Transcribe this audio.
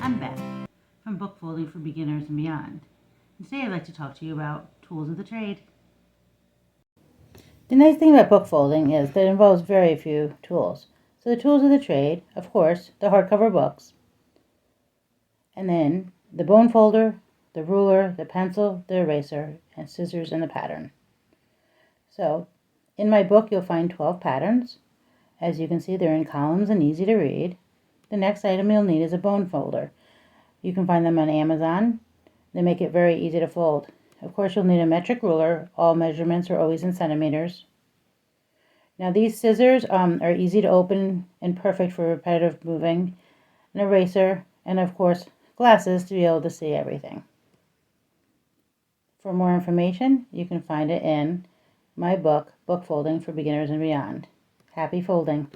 I'm Beth from Book Folding for Beginners and Beyond. And today I'd like to talk to you about tools of the trade. The nice thing about book folding is that it involves very few tools. So the tools of the trade, of course, the hardcover books, and then the bone folder, the ruler, the pencil, the eraser, and scissors and the pattern. So in my book you'll find 12 patterns. As you can see, they're in columns and easy to read. The next item you'll need is a bone folder. You can find them on Amazon. They make it very easy to fold. Of course, you'll need a metric ruler. All measurements are always in centimeters. Now these scissors are easy to open and perfect for repetitive moving. An eraser, and of course glasses to be able to see everything. For more information, you can find it in my book, Book Folding for Beginners and Beyond. Happy folding!